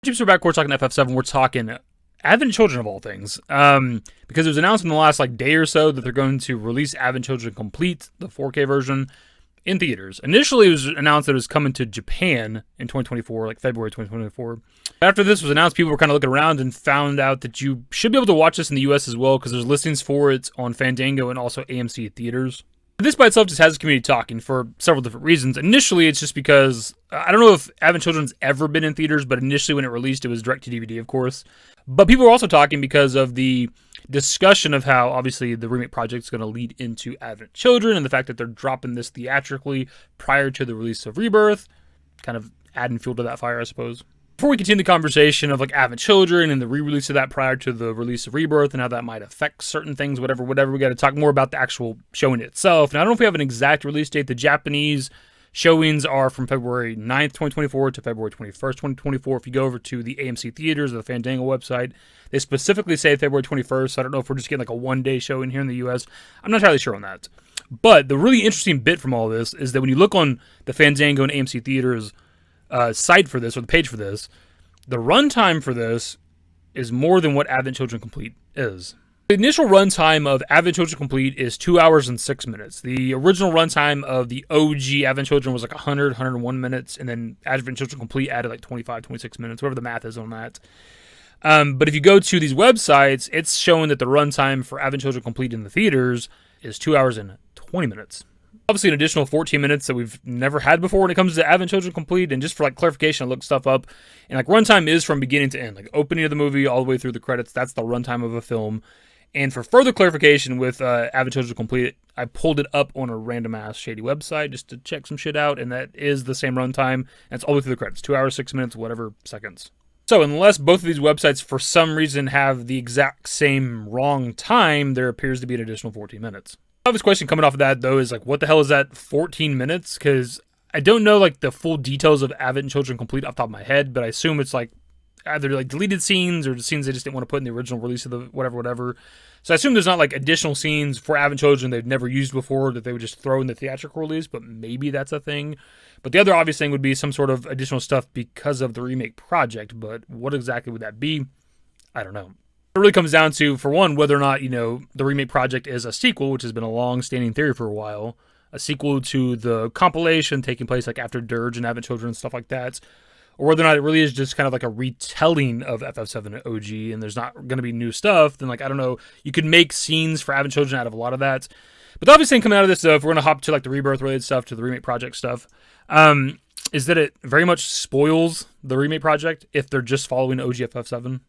Chips are back. We're talking FF7. We're talking Advent Children of all things, because it was announced in the last day or so that they're going to release Advent Children Complete, the 4K version, in theaters. Initially, it was announced that it was coming to Japan in 2024, February 2024. After this was announced, people were kind of looking around and found out that you should be able to watch this in the US as well, because there's listings for it on Fandango and also AMC theaters. This by itself just has the community talking for several different reasons. Initially, it's just because, I don't know if Advent Children's ever been in theaters, but initially when it released, it was direct to DVD, of course. But people were also talking because of the discussion of how, obviously, the remake project is going to lead into Advent Children, and the fact that they're dropping this theatrically prior to the release of Rebirth, kind of adding fuel to that fire, I suppose. Before we continue the conversation of Advent Children and the re-release of that prior to the release of Rebirth and how that might affect certain things, whatever, we got to talk more about the actual showing itself. Now, I don't know if we have an exact release date. The Japanese showings are from February 9th, 2024 to February 21st, 2024. If you go over to the AMC theaters or the Fandango website, they specifically say February 21st. So I don't know if we're just getting a one-day showing here in the US. I'm not entirely sure on that. But the really interesting bit from all this is that when you look on the Fandango and AMC theaters site for this, or the page for this, the runtime for this is more than what Advent Children Complete is. The initial runtime of Advent Children Complete is 2 hours and 6 minutes. The original runtime of the OG Advent Children was 101 minutes, and then Advent Children Complete added 25, 26 minutes, whatever the math is on that. But if you go to these websites, it's showing that the runtime for Advent Children Complete in the theaters is 2 hours and 20 minutes. Obviously, an additional 14 minutes that we've never had before when it comes to Advent Children Complete. And just for clarification, I looked stuff up. And runtime is from beginning to end. Opening of the movie all the way through the credits, that's the runtime of a film. And for further clarification with Advent Children Complete, I pulled it up on a random-ass shady website just to check some shit out. And that is the same runtime. And it's all the way through the credits. 2 hours, 6 minutes, whatever seconds. So unless both of these websites for some reason have the exact same wrong time, there appears to be an additional 14 minutes. Obvious question coming off of that, though, is what the hell is that 14 minutes? Because I don't know the full details of Advent Children Complete off the top of my head, but I assume it's either deleted scenes or the scenes they just didn't want to put in the original release of the whatever. So I assume there's not additional scenes for Advent Children they've never used before that they would just throw in the theatrical release, but maybe that's a thing. But the other obvious thing would be some sort of additional stuff because of the remake project, but what exactly would that be? I don't know. It really comes down to, for one, whether or not, the remake project is a sequel, which has been a long-standing theory for a while, a sequel to the compilation taking place after Dirge and Advent Children and stuff like that, or whether or not it really is just kind of a retelling of FF7 OG and there's not going to be new stuff, then I don't know, you could make scenes for Advent Children out of a lot of that. But the obvious thing coming out of this, though, if we're going to hop to the Rebirth-related stuff, to the remake project stuff, is that it very much spoils the remake project if they're just following OG FF7.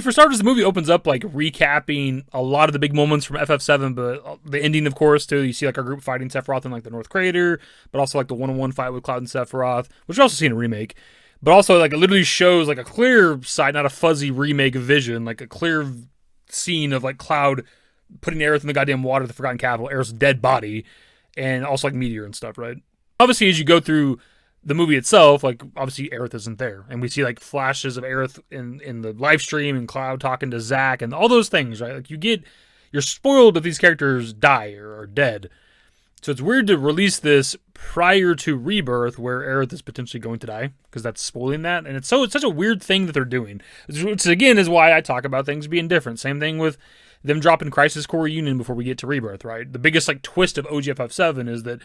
For starters, the movie opens up recapping a lot of the big moments from FF7, but the ending, of course, too. You see our group fighting Sephiroth in the North Crater, but also the one-on-one fight with Cloud and Sephiroth, which you also see in a remake. But also it literally shows a clear side, not a fuzzy remake vision, a clear scene of Cloud putting Aerith in the goddamn water, the Forgotten Capital, Aerith's dead body, and also Meteor and stuff, right? Obviously, as you go through the movie itself, obviously Aerith isn't there. And we see flashes of Aerith in the live stream and Cloud talking to Zack and all those things, right? You're spoiled if these characters die or are dead. So it's weird to release this prior to Rebirth where Aerith is potentially going to die, because that's spoiling that. And it's such a weird thing that they're doing. Which again is why I talk about things being different. Same thing with them dropping Crisis Core Reunion before we get to Rebirth, right? The biggest twist of OG FF7 is that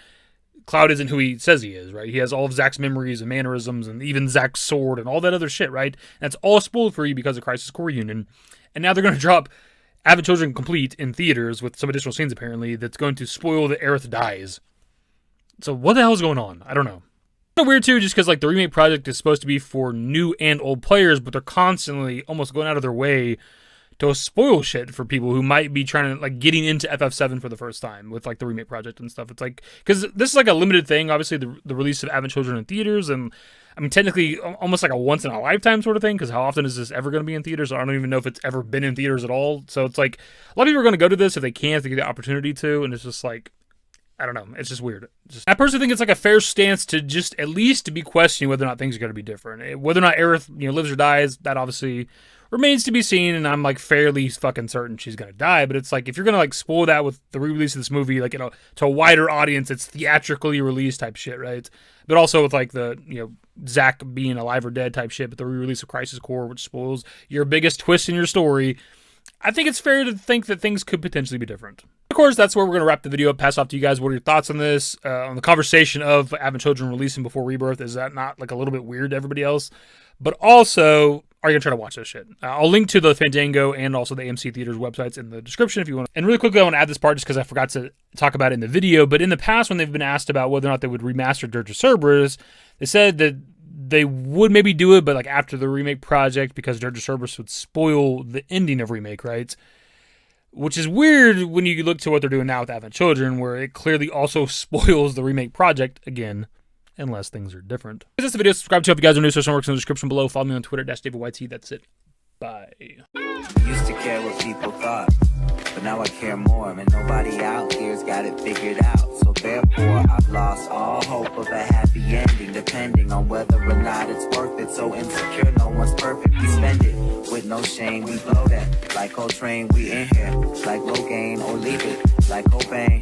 Cloud isn't who he says he is, right? He has all of Zack's memories and mannerisms and even Zack's sword and all that other shit, right? And it's all spoiled for you because of Crisis Core Reunion. And now they're going to drop Advent Children Complete in theaters with some additional scenes, apparently, that's going to spoil that Aerith dies. So what the hell is going on? I don't know. It's kind of weird, too, just because the remake project is supposed to be for new and old players, but they're constantly almost going out of their way to spoil shit for people who might be trying to getting into FF7 for the first time with the remake project and stuff. It's because this is a limited thing, obviously the release of Advent Children in theaters, and I mean technically almost a once in a lifetime sort of thing, because how often is this ever going to be in theaters? I don't even know if it's ever been in theaters at all. So it's a lot of people are going to go to this if they can, if they get the opportunity to, and it's just I don't know. It's just weird. I personally think it's like a fair stance to just at least to be questioning whether or not things are going to be different. Whether or not Aerith, lives or dies, that obviously remains to be seen. And I'm like fairly fucking certain she's going to die. But it's like if you're going to like spoil that with the re-release of this movie, like to a wider audience, it's theatrically released type shit, right? But also with like the Zack being alive or dead type shit, but the re-release of Crisis Core, which spoils your biggest twist in your story. I think it's fair to think that things could potentially be different. Of course, that's where we're going to wrap the video up, pass off to you guys. What are your thoughts on this? On the conversation of Advent Children releasing before Rebirth? Is that not like a little bit weird to everybody else? But also, are you going to try to watch this shit? I'll link to the Fandango and also the AMC Theaters websites in the description if you want. And really quickly, I want to add this part just because I forgot to talk about it in the video. But in the past, when they've been asked about whether or not they would remaster Dirge of Cerberus, they said that they would maybe do it, but like after the remake project, because Dirge of Cerberus would spoil the ending of remake, right? Which is weird when you look to what they're doing now with Advent Children, where it clearly also spoils the remake project again, unless things are different. If that's the video, subscribe to if you guys are new. Social works in the description below. Follow me on Twitter, @DavidYT. That's it. Bye. Used to care what people thought, but now I care more, and nobody out here's got it figured out. So therefore, I've lost all hope of a happy ending, depending on whether or not it's worth it. So insecure, no one's perfect. We spend it with no shame. We blow that like Coltrane. We in here like Logain, or leave it like Cobain.